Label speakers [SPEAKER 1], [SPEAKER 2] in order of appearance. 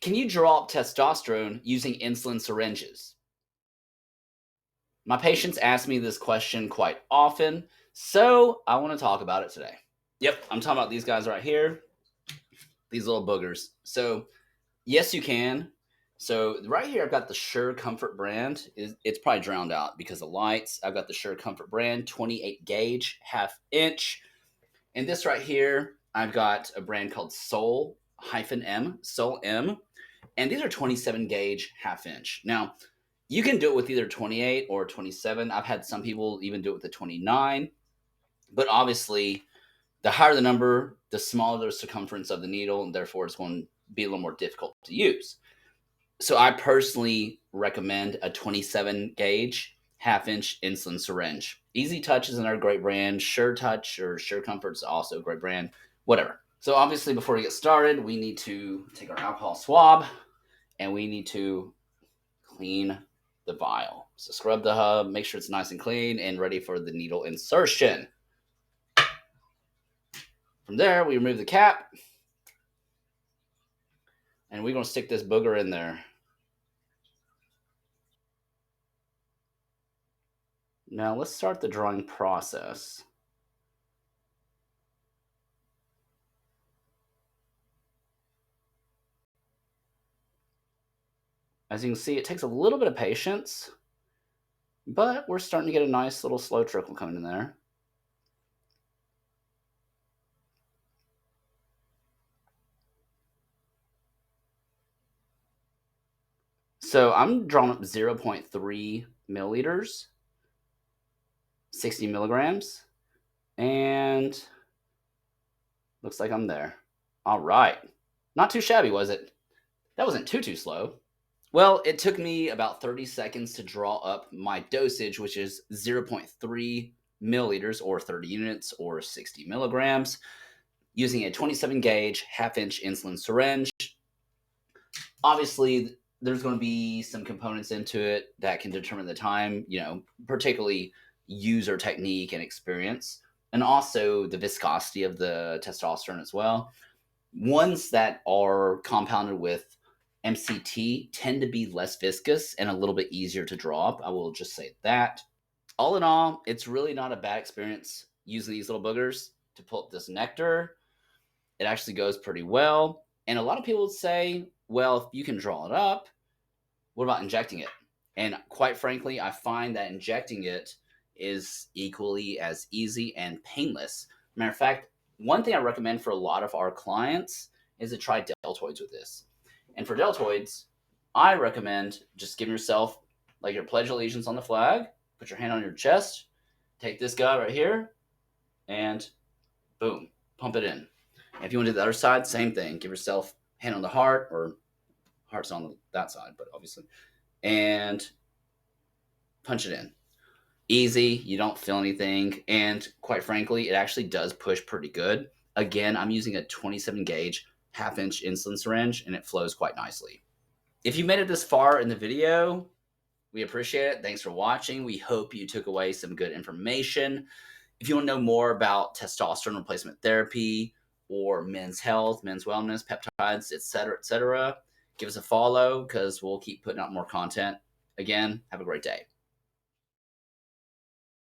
[SPEAKER 1] Can you draw up testosterone using insulin syringes? My patients ask me this question quite often, so I want to talk about it today. Yep, I'm talking about these guys right here, these little boogers. So, yes, you can. So, right here, I've got the Sure Comfort brand. It's probably drowned out because of lights. I've got the Sure Comfort brand, 28 gauge, half inch. And this right here, I've got a brand called Soul M. And these are 27 gauge, half inch. Now, you can do it with either 28 or 27. I've had some people even do it with the 29. But obviously, the higher the number, the smaller the circumference of the needle, and therefore it's going to be a little more difficult to use. So I personally recommend a 27 gauge half inch insulin syringe. Easy Touch is another great brand. Sure Touch or Sure Comfort is also a great brand. Whatever. So obviously, before we get started, we need to take our alcohol swab and we need to clean the vial. So scrub the hub, make sure it's nice and clean and ready for the needle insertion. From there, we remove the cap and we're going to stick this booger in there. Now let's start the drawing process. As you can see, it takes a little bit of patience, but we're starting to get a nice little slow trickle coming in there. So I'm drawing up 0.3 milliliters, 60 milligrams, and looks like I'm there. All right. Not too shabby, was it? That wasn't too slow. Well, it took me about 30 seconds to draw up my dosage, which is 0.3 milliliters or 30 units or 60 milligrams using a 27 gauge half inch insulin syringe. Obviously, there's going to be some components into it that can determine the time, particularly user technique and experience, and also the viscosity of the testosterone as well. Ones that are compounded with MCT tend to be less viscous and a little bit easier to draw up. I will just say that. All in all, it's really not a bad experience using these little boogers to pull up this nectar. It actually goes pretty well. And a lot of people would say, well, if you can draw it up, what about injecting it? And quite frankly, I find that injecting it is equally as easy and painless. Matter of fact, one thing I recommend for a lot of our clients is to try deltoids with this. And for deltoids, I recommend just giving yourself like your pledge allegiance on the flag, put your hand on your chest, take this guy right here, and boom, pump it in. And if you want to do the other side, same thing. Give yourself hand on the heart, or heart's on that side, but obviously, and punch it in. Easy, you don't feel anything, and quite frankly, it actually does push pretty good. Again, I'm using a 27 gauge half inch insulin syringe, and it flows quite nicely. If you made it this far in the video, we appreciate it. Thanks for watching. We hope you took away some good information. If you want to know more about testosterone replacement therapy or men's health, men's wellness, peptides, etc., give us a follow because we'll keep putting out more content. Again, have a great day.